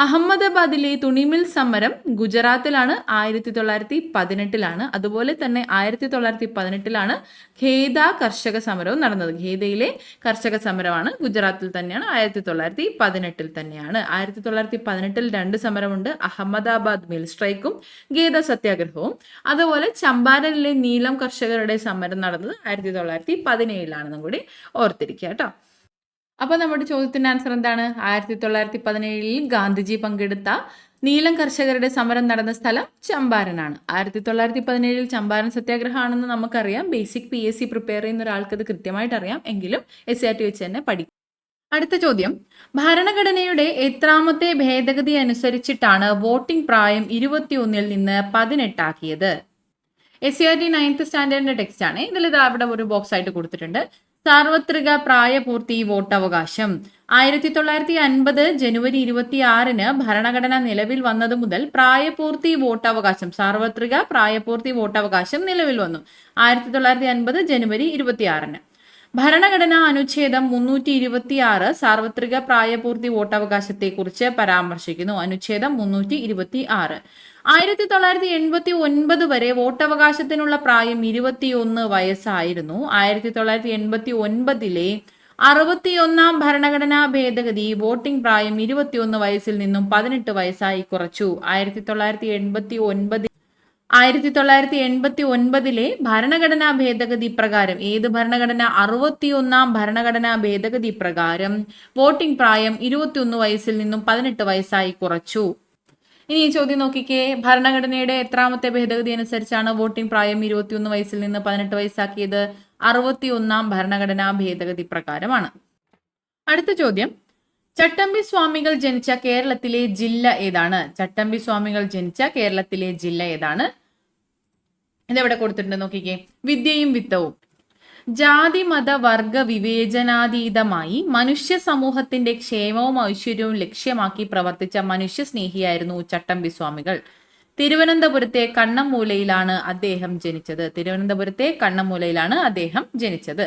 അഹമ്മദാബാദിലെ തുണിമിൽ സമരം ഗുജറാത്തിലാണ്, 1918. അതുപോലെ തന്നെ 1918 ഖേദ കർഷക സമരവും നടന്നത്. ഖേദയിലെ കർഷക സമരമാണ് ഗുജറാത്തിൽ തന്നെയാണ്, 1918 തന്നെയാണ്. 1918 2 സമരമുണ്ട്, അഹമ്മദാബാദ് മിൽ സ്ട്രൈക്കും ഖേദ സത്യാഗ്രഹവും. അതുപോലെ ചമ്പാരനിലെ നീലം കർഷകരുടെ സമരം നടന്നത് 1917 കൂടി ഓർത്തിരിക്കുക കേട്ടോ. അപ്പൊ നമ്മുടെ ചോദ്യത്തിന്റെ ആൻസർ എന്താണ്? 1917 ഗാന്ധിജി പങ്കെടുത്ത നീലം കർഷകരുടെ സമരം നടന്ന സ്ഥലം ചമ്പാരനാണ്. 1917 ചമ്പാരൻ സത്യാഗ്രഹമാണെന്ന് നമുക്കറിയാം. ബേസിക് PSC പ്രിപ്പയർ ചെയ്യുന്ന ഒരാൾക്ക് അത് കൃത്യമായിട്ട് അറിയാം. എങ്കിലും SCERT വെച്ച് തന്നെ പഠിക്കും. അടുത്ത ചോദ്യം, ഭരണഘടനയുടെ എത്രാമത്തെ ഭേദഗതി അനുസരിച്ചിട്ടാണ് വോട്ടിംഗ് പ്രായം 21 നിന്ന് 18 ആക്കിയത്? SCERT 9th സ്റ്റാൻഡേർഡിന്റെ ടെക്സ്റ്റ് ആണ്. ഇതിൽ ഇത് അവിടെ ഒരു ബോക്സ് ആയിട്ട് കൊടുത്തിട്ടുണ്ട്. സാർവത്രിക പ്രായപൂർത്തി വോട്ടവകാശം 1950 ജനുവരി 26 ഭരണഘടന നിലവിൽ വന്നത് മുതൽ പ്രായപൂർത്തി വോട്ടവകാശം, സാർവത്രിക പ്രായപൂർത്തി വോട്ടവകാശം നിലവിൽ വന്നു 1950 ജനുവരി 26. ഭരണഘടനാ അനുച്ഛേദം 326 സാർവത്രിക പ്രായപൂർത്തി വോട്ടവകാശത്തെക്കുറിച്ച് പരാമർശിക്കുന്നു. അനുച്ഛേദം 326. 1989 വരെ വോട്ടവകാശത്തിനുള്ള പ്രായം 21 വയസ്സായിരുന്നു. 1989 61 ഭരണഘടനാ ഭേദഗതി വോട്ടിംഗ് പ്രായം 21 വയസ്സിൽ നിന്നും 18 വയസ്സായി കുറച്ചു. 1989 ഭരണഘടനാ ഭേദഗതി പ്രകാരം, ഏത് ഭരണഘടന? 61 ഭരണഘടനാ ഭേദഗതി പ്രകാരം വോട്ടിംഗ് പ്രായം 21 വയസ്സിൽ നിന്നും 18 വയസ്സായി കുറച്ചു. ഇനി ഈ ചോദ്യം നോക്കിക്കേ, ഭരണഘടനയുടെ എത്രാമത്തെ ഭേദഗതി അനുസരിച്ചാണ് വോട്ടിംഗ് പ്രായം 21 വയസ്സിൽ നിന്ന് 18 വയസ്സാക്കിയത്? 61 ഭരണഘടനാ ഭേദഗതി പ്രകാരമാണ്. അടുത്ത ചോദ്യം, ചട്ടമ്പി സ്വാമികൾ ജനിച്ച കേരളത്തിലെ ജില്ല ഏതാണ്? ചട്ടമ്പി സ്വാമികൾ ജനിച്ച കേരളത്തിലെ ജില്ല ഏതാണ്? ഇതെവിടെ കൊടുത്തിട്ടുണ്ട് നോക്കിക്കേ, വിദ്യയും വിത്തവും. ജാതി മത വർഗ വിവേചനാതീതമായി മനുഷ്യ സമൂഹത്തിന്റെ ക്ഷേമവും ഐശ്വര്യവും ലക്ഷ്യമാക്കി പ്രവർത്തിച്ച മനുഷ്യ സ്നേഹിയായിരുന്നു ചട്ടമ്പി സ്വാമികൾ. തിരുവനന്തപുരത്തെ കണ്ണമ്മൂലയിലാണ് അദ്ദേഹം ജനിച്ചത്.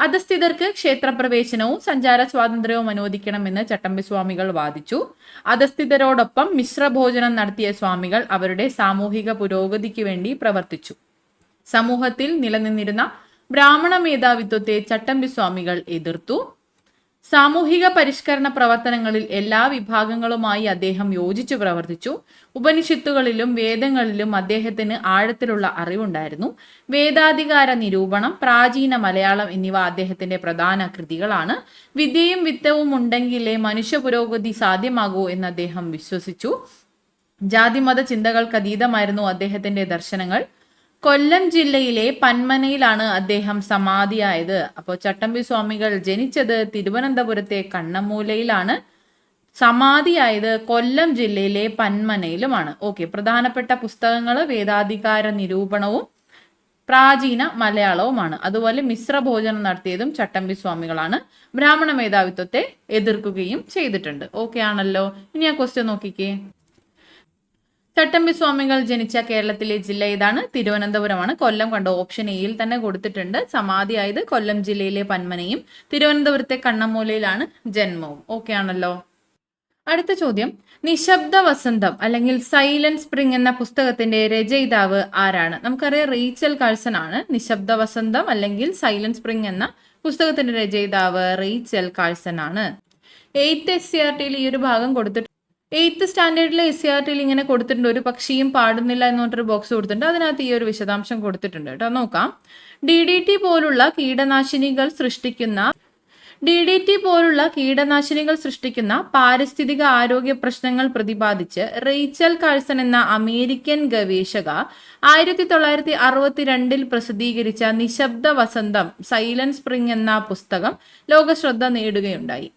അധസ്ഥിതർക്ക് ക്ഷേത്രപ്രവേശനവും സഞ്ചാര സ്വാതന്ത്ര്യവും അനുവദിക്കണമെന്ന് ചട്ടമ്പി സ്വാമികൾ വാദിച്ചു. അധസ്ഥിതരോടൊപ്പം മിശ്രഭോജനം നടത്തിയ സ്വാമികൾ അവരുടെ സാമൂഹിക പുരോഗതിക്ക് വേണ്ടി പ്രവർത്തിച്ചു. സമൂഹത്തിൽ നിലനിന്നിരുന്ന ബ്രാഹ്മണ മേധാവിത്വത്തെ ചട്ടമ്പി സ്വാമികൾ എതിർത്തു. സാമൂഹിക പരിഷ്കരണ പ്രവർത്തനങ്ങളിൽ എല്ലാ വിഭാഗങ്ങളുമായി അദ്ദേഹം യോജിച്ചു പ്രവർത്തിച്ചു. ഉപനിഷത്തുകളിലും വേദങ്ങളിലും അദ്ദേഹത്തിന് ആഴത്തിലുള്ള അറിവുണ്ടായിരുന്നു. വേദാധികാര നിരൂപണം, പ്രാചീന മലയാളം എന്നിവ അദ്ദേഹത്തിന്റെ പ്രധാന കൃതികളാണ്. വിദ്യയും വിത്തവും ഉണ്ടെങ്കിലേ മനുഷ്യ പുരോഗതി സാധ്യമാകൂ എന്ന് അദ്ദേഹം വിശ്വസിച്ചു. ജാതിമത ചിന്തകൾക്കതീതമായിരുന്നു അദ്ദേഹത്തിന്റെ ദർശനങ്ങൾ. കൊല്ലം ജില്ലയിലെ പന്മനയിലാണ് അദ്ദേഹം സമാധിയായത്. അപ്പോൾ ചട്ടമ്പി സ്വാമികൾ ജനിച്ചത് തിരുവനന്തപുരത്തെ കണ്ണമ്മൂലയിലാണ്. സമാധിയായത് കൊല്ലം ജില്ലയിലെ പന്മനയിലുമാണ്. ഓക്കെ, പ്രധാനപ്പെട്ട പുസ്തകങ്ങൾ വേദാധികാര നിരൂപണവും പ്രാചീന മലയാളവുമാണ്. അതുപോലെ മിശ്രഭോജനം നടത്തിയതും ചട്ടമ്പി സ്വാമികളാണ്. ബ്രാഹ്മണ മേധാവിത്വത്തെ എതിർക്കുകയും ചെയ്തിട്ടുണ്ട്. ഓക്കെ ആണല്ലോ. ഇനി ആ ക്വസ്റ്റ്യൻ നോക്കിക്കേ. ചട്ടമ്പി സ്വാമികൾ ജനിച്ച കേരളത്തിലെ ജില്ല ഏതാണ്? തിരുവനന്തപുരമാണ്. കൊല്ലം കണ്ടോ, ഓപ്ഷൻ എയിൽ തന്നെ കൊടുത്തിട്ടുണ്ട്. സമാധിയായത് കൊല്ലം ജില്ലയിലെ പന്മനയും തിരുവനന്തപുരത്തെ കണ്ണമൂലയിലാണ് ജന്മവും. ഓക്കെ ആണല്ലോ. അടുത്ത ചോദ്യം, നിശബ്ദ വസന്തം അല്ലെങ്കിൽ സൈലന്റ് സ്പ്രിംഗ് എന്ന പുസ്തകത്തിന്റെ രചയിതാവ് ആരാണ്? നമുക്കറിയാം റീച്ചൽ കാഴ്സൺ ആണ്. നിശബ്ദ വസന്തം അല്ലെങ്കിൽ സൈലന്റ് സ്പ്രിംഗ് എന്ന പുസ്തകത്തിന്റെ രചയിതാവ് റീച്ചൽ കാഴ്സൺ ആണ്. 8th SCRT ഈ ഒരു ഭാഗം കൊടുത്തിട്ടുണ്ട്. 8th സ്റ്റാൻഡേർഡിലെ SCRT ഇങ്ങനെ കൊടുത്തിട്ടുണ്ട്, ഒരു പക്ഷിയും പാടുന്നില്ല എന്ന് പറഞ്ഞൊരു ബോക്സ് കൊടുത്തിട്ടുണ്ട്. അതിനകത്ത് ഈ ഒരു വിശദാംശം കൊടുത്തിട്ടുണ്ട് കേട്ടോ. നോക്കാം. DDT പോലുള്ള കീടനാശിനികൾ സൃഷ്ടിക്കുന്ന പാരിസ്ഥിതിക ആരോഗ്യ പ്രശ്നങ്ങൾ പ്രതിപാദിച്ച് റേച്ചൽ കാഴ്സൺ എന്ന അമേരിക്കൻ ഗവേഷക 1962 പ്രസിദ്ധീകരിച്ച നിശബ്ദ വസന്തം സൈലന്റ് സ്പ്രിംഗ് എന്ന പുസ്തകം ലോകശ്രദ്ധ നേടുകയുണ്ടായി.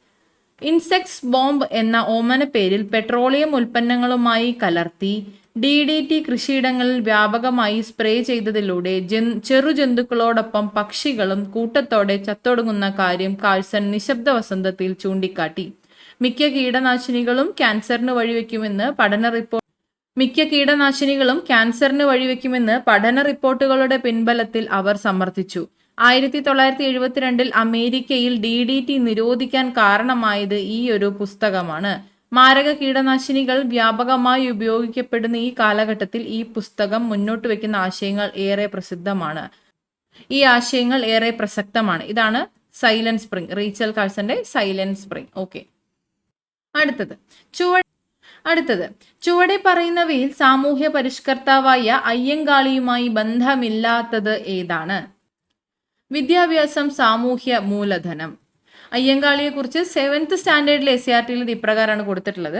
ഇൻസെക്ട്സ് ബോംബ് എന്ന ഓമന പേരിൽ പെട്രോളിയം ഉൽപ്പന്നങ്ങളുമായി കലർത്തി DDT കൃഷിയിടങ്ങളിൽ വ്യാപകമായി സ്പ്രേ ചെയ്തതിലൂടെ ചെറുജന്തുക്കളോടൊപ്പം പക്ഷികളും കൂട്ടത്തോടെ ചത്തൊടുങ്ങുന്ന കാര്യം കാഴ്സൺ നിശബ്ദ വസന്തത്തിൽ ചൂണ്ടിക്കാട്ടി. മിക്ക കീടനാശിനികളും ക്യാൻസറിന് വഴിവെക്കുമെന്ന് പഠന റിപ്പോർട്ടുകളുടെ പിൻബലത്തിൽ അവർ സമർത്ഥിച്ചു. 1972 അമേരിക്കയിൽ DDT നിരോധിക്കാൻ കാരണമായത് ഈ ഒരു പുസ്തകമാണ്. മാരക കീടനാശിനികൾ വ്യാപകമായി ഉപയോഗിക്കപ്പെടുന്ന ഈ കാലഘട്ടത്തിൽ ഈ പുസ്തകം മുന്നോട്ട് വെക്കുന്ന ആശയങ്ങൾ ഏറെ പ്രസക്തമാണ്. ഇതാണ് സൈലന്റ് സ്പ്രിംഗ്, റീച്ചൽ കാഴ്സന്റെ സൈലന്റ് സ്പ്രിംഗ്. ഓക്കെ, അടുത്തത് ചുവടെ പറയുന്നവയിൽ സാമൂഹ്യ പരിഷ്കർത്താവായ അയ്യങ്കാളിയുമായി ബന്ധമില്ലാത്തത് ഏതാണ്? വിദ്യാഭ്യാസം, സാമൂഹ്യ മൂലധനം. അയ്യങ്കാളിയെ കുറിച്ച് 7th സ്റ്റാൻഡേർഡിലെ SCRT ഇത് ഇപ്രകാരമാണ് കൊടുത്തിട്ടുള്ളത്.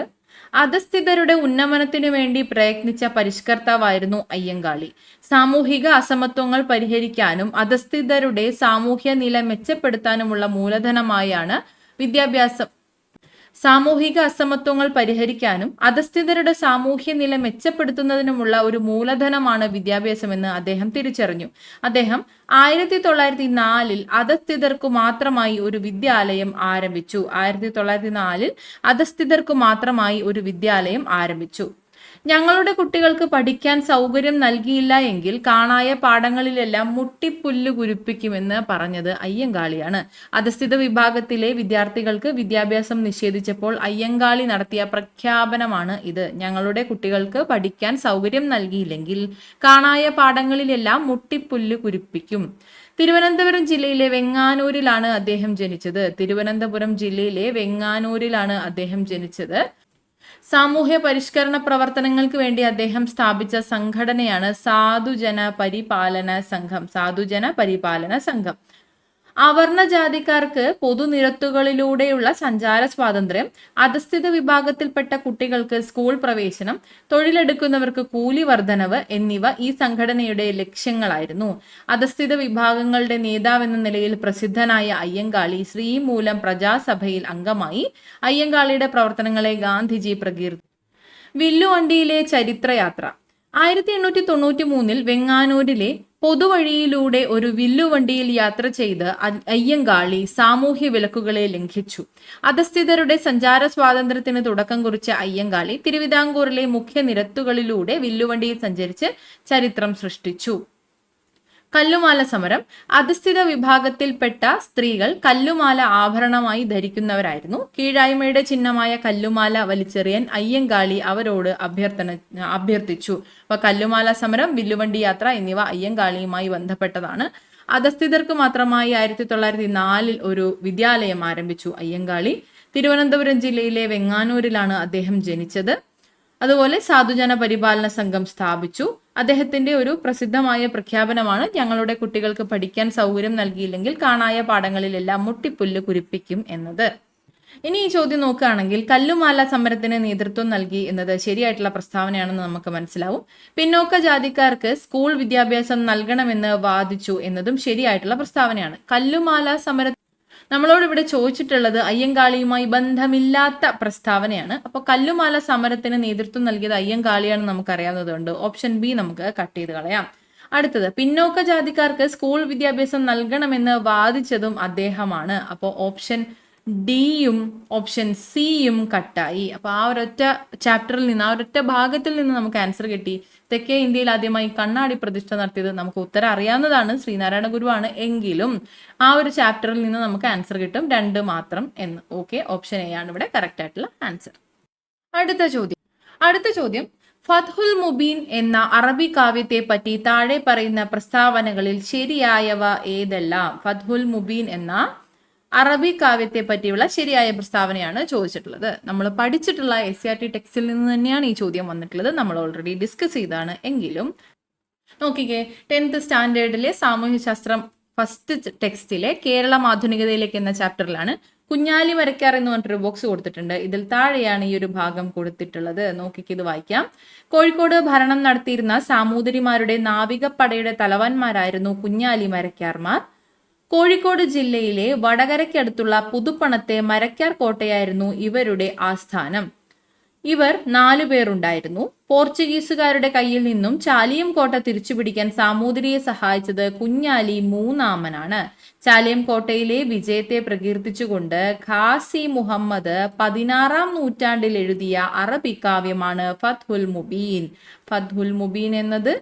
അധസ്ഥിതരുടെ ഉന്നമനത്തിനു വേണ്ടി പ്രയത്നിച്ച പരിഷ്കർത്താവായിരുന്നു അയ്യങ്കാളി. സാമൂഹിക അസമത്വങ്ങൾ പരിഹരിക്കാനും അധസ്ഥിതരുടെ സാമൂഹ്യ നില മെച്ചപ്പെടുത്താനുമുള്ള മൂലധനമായാണ് വിദ്യാഭ്യാസം. സാമൂഹിക അസമത്വങ്ങൾ പരിഹരിക്കാനും അധസ്ഥിതരുടെ സാമൂഹ്യ നില മെച്ചപ്പെടുത്തുന്നതിനുമുള്ള ഒരു മൂലധനമാണ് വിദ്യാഭ്യാസമെന്ന് അദ്ദേഹം തിരിച്ചറിഞ്ഞു. അദ്ദേഹം 1904 അധസ്ഥിതർക്കു മാത്രമായി ഒരു വിദ്യാലയം ആരംഭിച്ചു. ഞങ്ങളുടെ കുട്ടികൾക്ക് പഠിക്കാൻ സൗകര്യം നൽകിയില്ല എങ്കിൽ കാണായ പാഠങ്ങളിലെല്ലാം മുട്ടിപ്പുല്ല് കുരിപ്പിക്കുമെന്ന് പറഞ്ഞത് അയ്യങ്കാളിയാണ്. അധസ്ഥിത വിഭാഗത്തിലെ വിദ്യാർത്ഥികൾക്ക് വിദ്യാഭ്യാസം നിഷേധിച്ചപ്പോൾ അയ്യങ്കാളി നടത്തിയ പ്രഖ്യാപനമാണ് ഇത്. ഞങ്ങളുടെ കുട്ടികൾക്ക് പഠിക്കാൻ സൗകര്യം നൽകിയില്ലെങ്കിൽ കാണായ പാഠങ്ങളിലെല്ലാം മുട്ടിപ്പുല്ല് കുരിപ്പിക്കും. തിരുവനന്തപുരം ജില്ലയിലെ വെങ്ങാനൂരിലാണ് അദ്ദേഹം ജനിച്ചത്. സാമൂഹ്യ പരിഷ്കരണ പ്രവർത്തനങ്ങൾക്ക് വേണ്ടി അദ്ദേഹം സ്ഥാപിച്ച സംഘടനയാണ് സാധുജന പരിപാലന സംഘം. അവർണ ജാതിക്കാർക്ക് പൊതുനിരത്തുകളിലൂടെയുള്ള സഞ്ചാര സ്വാതന്ത്ര്യം, അധസ്ഥിത വിഭാഗത്തിൽപ്പെട്ട കുട്ടികൾക്ക് സ്കൂൾ പ്രവേശനം, തൊഴിലെടുക്കുന്നവർക്ക് കൂലി വർധനവ് എന്നിവ ഈ സംഘടനയുടെ ലക്ഷ്യങ്ങളായിരുന്നു. അധസ്ഥിത വിഭാഗങ്ങളുടെ നേതാവെന്ന നിലയിൽ പ്രസിദ്ധനായ അയ്യങ്കാളി ശ്രീമൂലം പ്രജാസഭയിൽ അംഗമായി. അയ്യങ്കാളിയുടെ പ്രവർത്തനങ്ങളെ ഗാന്ധിജി പ്രകീർത്തിച്ചു. വില്ലുവണ്ടിയിലെ ചരിത്രയാത്ര. 1893 വെങ്ങാനൂരിലെ പൊതുവഴിയിലൂടെ ഒരു വില്ലുവണ്ടിയിൽ യാത്ര ചെയ്ത് അയ്യങ്കാളി സാമൂഹ്യ വിലക്കുകളെ ലംഘിച്ചു. അധസ്ഥിതരുടെ സഞ്ചാര സ്വാതന്ത്ര്യത്തിന് തുടക്കം കുറിച്ച അയ്യങ്കാളി തിരുവിതാംകൂറിലെ മുഖ്യ നിരത്തുകളിലൂടെ വില്ലുവണ്ടിയിൽ സഞ്ചരിച്ച് ചരിത്രം സൃഷ്ടിച്ചു. കല്ലുമാല സമരം. അധസ്ഥിത വിഭാഗത്തിൽപ്പെട്ട സ്ത്രീകൾ കല്ലുമാല ആഭരണമായി ധരിക്കുന്നവരായിരുന്നു. കീഴായ്മയുടെ ചിഹ്നമായ കല്ലുമാല വലിച്ചെറിയാൻ അയ്യങ്കാളി അവരോട് അഭ്യർത്ഥിച്ചു. അപ്പൊ കല്ലുമാല സമരം, വില്ലുവണ്ടി യാത്ര എന്നിവ അയ്യങ്കാളിയുമായി ബന്ധപ്പെട്ടതാണ്. അധസ്ഥിതർക്ക് മാത്രമായി 1904 ഒരു വിദ്യാലയം ആരംഭിച്ചു അയ്യങ്കാളി. തിരുവനന്തപുരം ജില്ലയിലെ വെങ്ങാനൂരിലാണ് അദ്ദേഹം ജനിച്ചത്. അതുപോലെ സാധുജന പരിപാലന സംഘം സ്ഥാപിച്ചു. അദ്ദേഹത്തിന്റെ ഒരു പ്രസിദ്ധമായ പ്രഖ്യാപനമാണ് ഞങ്ങളുടെ കുട്ടികൾക്ക് പഠിക്കാൻ സൗകര്യം നൽകിയില്ലെങ്കിൽ കാണായ പാഠങ്ങളിലെല്ലാം മുട്ടിപ്പുല്ല് കുരിപ്പിക്കും എന്നത്. ഇനി ഈ ചോദ്യം നോക്കുകയാണെങ്കിൽ കല്ലുമാല സമരത്തിന് നേതൃത്വം നൽകി എന്നത് ശരിയായിട്ടുള്ള പ്രസ്താവനയാണെന്ന് നമുക്ക് മനസ്സിലാവും. പിന്നോക്ക ജാതിക്കാർക്ക് സ്കൂൾ വിദ്യാഭ്യാസം നൽകണമെന്ന് വാദിച്ചു എന്നതും ശരിയായിട്ടുള്ള പ്രസ്താവനയാണ്. നമ്മളോട് ഇവിടെ ചോദിച്ചിട്ടുള്ളത് അയ്യങ്കാളിയുമായി ബന്ധമില്ലാത്ത പ്രസ്താവനയാണ്. അപ്പോൾ കല്ലുമാല സമരത്തിന് നേതൃത്വം നൽകിയത് അയ്യങ്കാളിയാണെന്ന് നമുക്കറിയാവുന്നതുകൊണ്ട് ഓപ്ഷൻ ബി നമുക്ക് കട്ട് ചെയ്ത് കളയാം. അടുത്തത്, പിന്നോക്ക ജാതിക്കാർക്ക് സ്കൂൾ വിദ്യാഭ്യാസം നൽകണമെന്ന് വാദിച്ചതും അദ്ദേഹമാണ്. അപ്പോൾ ഓപ്ഷൻ ഡിയും ഓപ്ഷൻ സിയും കട്ടായി. അപ്പൊ ആ ഒരൊറ്റ ചാപ്റ്ററിൽ നിന്ന്, ആ ഒരൊറ്റ ഭാഗത്തിൽ നിന്ന് നമുക്ക് ആൻസർ കിട്ടി. തെക്കേ ഇന്ത്യയിൽ ആദ്യമായി കണ്ണാടി പ്രതിഷ്ഠ നടത്തിയത് നമുക്ക് ഉത്തരം അറിയാവുന്നതാണ്, ശ്രീനാരായണ ഗുരുവാണ്. എങ്കിലും ആ ഒരു ചാപ്റ്ററിൽ നിന്ന് നമുക്ക് ആൻസർ കിട്ടും 2 മാത്രം എന്ന്. ഓക്കെ, ഓപ്ഷൻ എ ആണ് ഇവിടെ കറക്റ്റ് ആയിട്ടുള്ള ആൻസർ. അടുത്ത ചോദ്യം, ഫത്ഹുൽ മുബീൻ എന്ന അറബി കാവ്യത്തെ പറ്റി താഴെ പറയുന്ന പ്രസ്താവനകളിൽ ശരിയായവ ഏതെല്ലാം? ഫത്ഹുൽ മുബീൻ എന്ന അറബി കാവ്യത്തെ പറ്റിയുള്ള ശരിയായ പ്രസ്താവനയാണ് ചോദിച്ചിട്ടുള്ളത്. നമ്മൾ പഠിച്ചിട്ടുള്ള SCERT ടെക്സ്റ്റിൽ നിന്ന് തന്നെയാണ് ഈ ചോദ്യം വന്നിട്ടുള്ളത്. നമ്മൾ ഓൾറെഡി ഡിസ്കസ് ചെയ്താണ്. എങ്കിലും നോക്കിക്കേ, 10th സ്റ്റാൻഡേർഡിലെ സാമൂഹ്യശാസ്ത്രം ഫസ്റ്റ് ടെക്സ്റ്റിലെ കേരളം ആധുനികതയിലേക്ക് എന്ന ചാപ്റ്ററിലാണ് കുഞ്ഞാലി മരക്കാർ എന്ന് പറഞ്ഞിട്ടൊരു ബോക്സ് കൊടുത്തിട്ടുണ്ട്. ഇതിൽ താഴെയാണ് ഈ ഒരു ഭാഗം കൊടുത്തിട്ടുള്ളത്. നോക്കിക്ക് ഇത് വായിക്കാം. കോഴിക്കോട് ഭരണം നടത്തിയിരുന്ന സാമൂതിരിമാരുടെ നാവികപ്പടയുടെ തലവന്മാരായിരുന്നു കുഞ്ഞാലി മരക്കാർമാർ. കോഴിക്കോട് ജില്ലയിലെ വടകരയ്ക്കടുത്തുള്ള പുതുപ്പണത്തെ മരക്കാർ കോട്ടയായിരുന്നു ഇവരുടെ ആസ്ഥാനം. ഇവർ 4 പേരുണ്ടായിരുന്നു. പോർച്ചുഗീസുകാരുടെ കയ്യിൽ നിന്നും ചാലിയം കോട്ട തിരിച്ചുപിടിക്കാൻ സാമൂതിരിയെ സഹായിച്ചത് കുഞ്ഞാലി മൂന്നാമനാണ്. ചാലിയം കോട്ടയിലെ വിജയത്തെ പ്രകീർത്തിച്ചുകൊണ്ട് ഖാസി മുഹമ്മദ് 16ാം നൂറ്റാണ്ടിൽ എഴുതിയ അറബി കാവ്യമാണ് ഫത്ഹുൽ മുബീൻ. ഫത്ഹുൽ മുബീൻ എന്നത്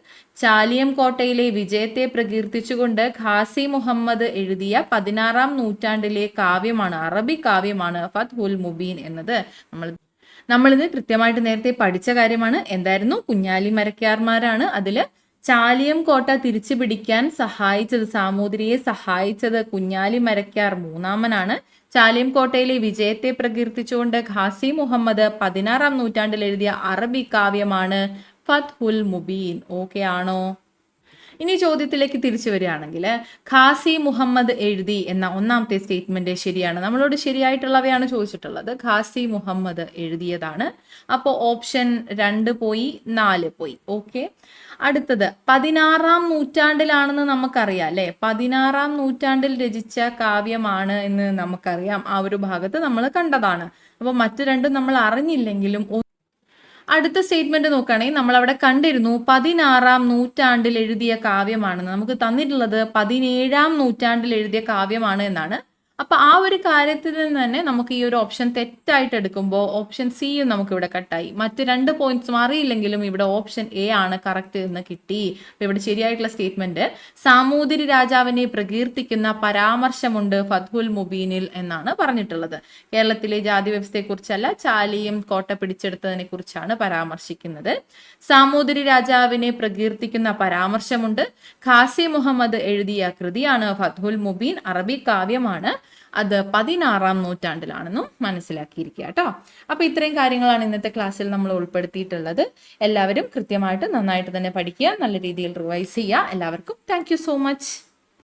ചാലിയം കോട്ടയിലെ വിജയത്തെ പ്രകീർത്തിച്ചുകൊണ്ട് ഖാസി മുഹമ്മദ് എഴുതിയ 16ാം നൂറ്റാണ്ടിലെ കാവ്യമാണ്, അറബി കാവ്യമാണ് ഫത്ഹുൽ മുബീൻ എന്നത്. നമ്മളിത് കൃത്യമായിട്ട് നേരത്തെ പഠിച്ച കാര്യമാണ്. എന്തായിരുന്നു? കുഞ്ഞാലി മരക്കാർമാരാണ് അതില് ചാലിയം കോട്ട തിരിച്ചു പിടിക്കാൻ സഹായിച്ചത്, സാമൂതിരിയെ സഹായിച്ചത് കുഞ്ഞാലി മരക്കാർ മൂന്നാമനാണ്. ചാലിയം കോട്ടയിലെ വിജയത്തെ പ്രകീർത്തിച്ചുകൊണ്ട് ഖാസി മുഹമ്മദ് 16ാം നൂറ്റാണ്ടിൽ എഴുതിയ അറബി കാവ്യമാണ് ഫത്ഹുൽ മുബീൻ. ഓക്കെ ആണോ? ഇനി ചോദ്യത്തിലേക്ക് തിരിച്ചു വരികയാണെങ്കിൽ, ഖാസി മുഹമ്മദ് എഴുതി എന്ന ഒന്നാമത്തെ സ്റ്റേറ്റ്മെന്റ് ശരിയാണ്. നമ്മളോട് ശരിയായിട്ടുള്ളവയാണ് ചോദിച്ചിട്ടുള്ളത്. ഖാസി മുഹമ്മദ് എഴുതിയതാണ്. അപ്പോൾ ഓപ്ഷൻ 2 പോയി, 4 പോയി. ഓക്കെ, അടുത്തത് 16ാം നൂറ്റാണ്ടിലാണെന്ന് നമുക്കറിയാം അല്ലെ. 16ാം നൂറ്റാണ്ടിൽ രചിച്ച കാവ്യമാണ് എന്ന് നമുക്കറിയാം. ആ ഒരു ഭാഗത്ത് നമ്മൾ കണ്ടതാണ്. അപ്പോൾ മറ്റു രണ്ടും നമ്മൾ അറിഞ്ഞില്ലെങ്കിലും അടുത്ത സ്റ്റേറ്റ്മെന്റ് നോക്കുകയാണെങ്കിൽ നമ്മൾ അവിടെ കണ്ടിരുന്നു 16ാം നൂറ്റാണ്ടിൽ എഴുതിയ കാവ്യമാണെന്ന്. നമുക്ക് തന്നിട്ടുള്ളത് 17ാം നൂറ്റാണ്ടിൽ എഴുതിയ കാവ്യമാണ് എന്നാണ്. അപ്പൊ ആ ഒരു കാര്യത്തിൽ നിന്ന് തന്നെ നമുക്ക് ഈ ഒരു ഓപ്ഷൻ തെറ്റായിട്ട് എടുക്കുമ്പോൾ ഓപ്ഷൻ സിയും നമുക്ക് ഇവിടെ കട്ടായി. മറ്റ് 2 പോയിന്റ്സും അറിയില്ലെങ്കിലും ഇവിടെ ഓപ്ഷൻ എ ആണ് കറക്റ്റ് എന്ന് കിട്ടി. അപ്പൊ ഇവിടെ ശരിയായിട്ടുള്ള സ്റ്റേറ്റ്മെന്റ്, സാമൂതിരി രാജാവിനെ പ്രകീർത്തിക്കുന്ന പരാമർശമുണ്ട് ഫത്ഹുൽ മുബീനിൽ എന്നാണ് പറഞ്ഞിട്ടുള്ളത്. കേരളത്തിലെ ജാതി വ്യവസ്ഥയെക്കുറിച്ചല്ല, ചാലിയം കോട്ട പിടിച്ചെടുത്തതിനെ കുറിച്ചാണ് പരാമർശിക്കുന്നത്. സാമൂതിരി രാജാവിനെ പ്രകീർത്തിക്കുന്ന പരാമർശമുണ്ട്. ഖാസി മുഹമ്മദ് എഴുതിയ കൃതിയാണ് ഫത്ഹുൽ മുബീൻ, അറബി കാവ്യമാണ്. അത് 16ാം നൂറ്റാണ്ടിലാണെന്നും മനസ്സിലാക്കിയിരിക്കുക കേട്ടോ. അപ്പൊ ഇത്രയും കാര്യങ്ങളാണ് ഇന്നത്തെ ക്ലാസ്സിൽ നമ്മൾ ഉൾപ്പെടുത്തിയിട്ടുള്ളത്. എല്ലാവരും കൃത്യമായിട്ട് നന്നായിട്ട് തന്നെ പഠിക്കുക, നല്ല രീതിയിൽ റിവൈസ് ചെയ്യുക. എല്ലാവർക്കും താങ്ക് യു സോ മച്ച്.